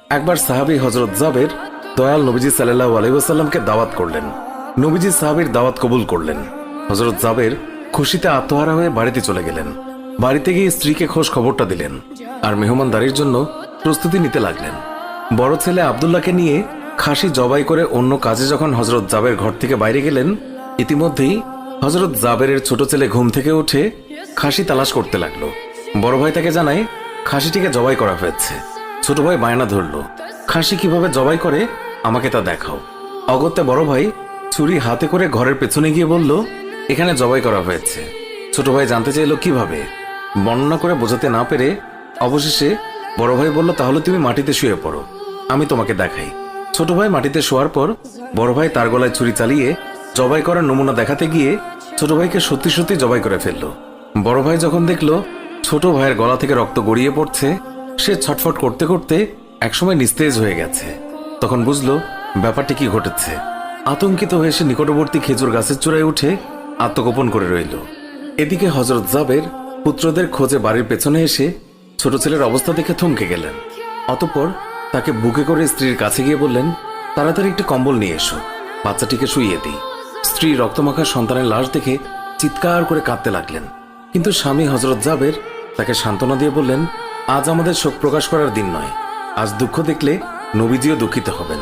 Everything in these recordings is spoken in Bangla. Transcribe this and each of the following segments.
একবার সাহাবী হযরত জাবের দয়াল নবীজি সাল্লাল্লাহু আলাইহি ওয়াসাল্লামকে দাওয়াত করলেন। নবীজি সাহাবীর দাওয়াত কবুল করলেন। হযরত জাবের খুশিতে আত্মহারা হয়ে বাড়িতে চলে গেলেন। বাড়িতে গিয়ে স্ত্রীকে খোঁজ খবরটা দিলেন আর মেহমানদারির জন্য প্রস্তুতি নিতে লাগলেন। বড় ছেলে আব্দুল্লাহকে নিয়ে খাসি জবাই করে অন্য কাজে যখন হযরত জাবের ঘর থেকে বাইরে গেলেন, ইতিমধ্যেই হযরত জাবেরের ছোট ছেলে ঘুম থেকে উঠে খাসি তালাশ করতে লাগলো। বড় ভাই তাকে জানায় খাসিটিকে জবাই করা হয়েছে। ছোট ভাই বায়না ধরলো, খাসি কিভাবে জবাই করে আমাকে তা দেখাও। অগত্যা বড় ভাই ছুরি হাতে করে ঘরের পেছনে গিয়ে বলল, এখানে জবাই করা হয়েছে। ছোট ভাই জানতে চাইল কিভাবে। বর্ণনা করে বোঝাতে না পেরে অবশেষে বড় ভাই বলল, তাহলে তুমি মাটিতে শুয়ে পড়ো, আমি তোমাকে দেখাই। ছোট ভাই মাটিতে শোয়ার পর বড় ভাই তার গলায় ছুরি চালিয়ে জবাই করার নমুনা দেখাতে গিয়ে ছোট ভাইকে সত্যি সত্যি জবাই করে ফেলল। বড় ভাই যখন দেখলো ছোট ভাইয়ের গলা থেকে রক্ত গড়িয়ে পড়ছে, সে ছটফট করতে করতে একসময় নিস্তেজ হয়ে গেছে। তখন বুঝলো ব্যাপারটি কি ঘটেছে। আতঙ্কিত হয়ে সে নিকটবর্তী খেজুর গাছের চূড়ায় উঠে আত্মগোপন করে রইল। এদিকে হযরত জাবের পুত্রদের খোঁজে বাড়ির পেছনে এসে ছোট ছেলের অবস্থা দেখে থমকে গেলেন। অতঃপর তাকে বুকে করে স্ত্রীর কাছে গিয়ে বললেন, তাড়াতাড়ি একটি কম্বল নিয়ে এসো, বাচ্চাটিকে শুইয়ে দিই। স্ত্রী রক্তমাখা সন্তানের লাশ দেখে চিৎকার করে কাঁদতে লাগলেন। কিন্তু স্বামী হযরত জাবের তাকে সান্ত্বনা দিয়ে বললেন, আজ আমাদের শোক প্রকাশ করার দিন নয়, আজ দুঃখ দেখলে নবীজিও দুঃখিত হবেন।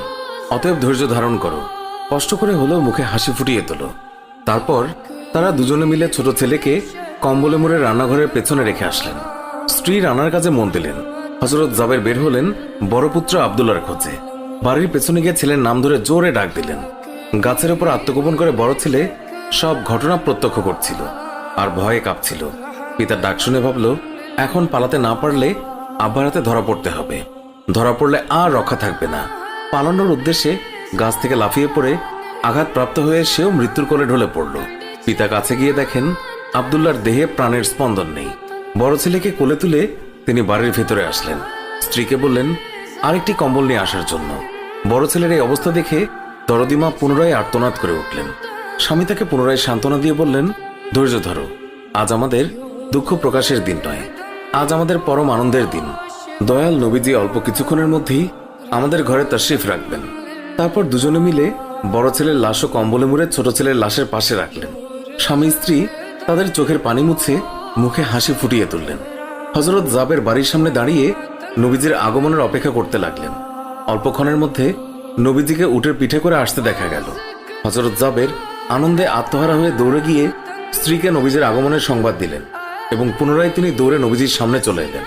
অতএব ধৈর্য ধারণ করো, কষ্ট করে হলেও মুখে হাসি ফুটিয়ে তোলো। তারপর তারা দুজনে মিলে ছোট ছেলেকে কম্বলে মুড়ে রান্নাঘরের পেছনে রেখে আসলেন। স্ত্রী রান্নার কাজে মন দিলেন। হযরত জাবের বের হলেন বড় পুত্র আব্দুল্লাহর খোঁজে। বাড়ির পেছনে গিয়ে ছেলের নাম ধরে জোরে ডাক দিলেন। গাছের উপর আত্মগোপন করে বড় ছেলে সব ঘটনা প্রত্যক্ষ করছিল আর ভয়ে কাঁপছিল। পিতার ডাক শুনে ভাবল, এখন পালাতে না পারলে আব্বার হাতে ধরা পড়তে হবে। ধরা পড়লে আর রক্ষা থাকবে না। পালানোর উদ্দেশ্যে গাছ থেকে লাফিয়ে পড়ে আঘাতপ্রাপ্ত হয়ে সেও মৃত্যুর কোলে ঢলে পড়ল। পিতা কাছে গিয়ে দেখেন আব্দুল্লাহর দেহে প্রাণের স্পন্দন নেই। বড় ছেলেকে কোলে তুলে তিনি বাড়ির ভেতরে আসলেন। স্ত্রীকে বললেন আরেকটি কম্বল নিয়ে আসার জন্য। বড় ছেলের এই অবস্থা দেখে দরদিমা পুনরায় আর্তনাদ করে উঠলেন। স্বামী তাকে পুনরায় সান্ত্বনা দিয়ে বললেন, ধৈর্য ধরো, আজ আমাদের দুঃখ প্রকাশের দিন নয়, আজ আমাদের পরম আনন্দের দিন। দয়াল নবীজি অল্প কিছুক্ষণের মধ্যেই আমাদের ঘরে তাশরিফ রাখবেন। তারপর দুজনে মিলে বড় ছেলের লাশও কম্বলে মুড়ে ছোট ছেলের লাশের পাশে রাখলেন। স্বামী স্ত্রী তাদের চোখের পানি মুছে মুখে হাসি ফুটিয়ে তুললেন। হযরত জাবের বাড়ির সামনে দাঁড়িয়ে নবীজির আগমনের অপেক্ষা করতে লাগলেন। অল্পক্ষণের মধ্যে নবীজিকে উটের পিঠে করে আসতে দেখা গেল। হযরত জাবের আনন্দে আত্মহারা হয়ে দৌড়ে গিয়ে স্ত্রীকে নবীজির আগমনের সংবাদ দিলেন এবং পুনরায় তিনি দৌড়ে নবীজির সামনে চলে এলেন।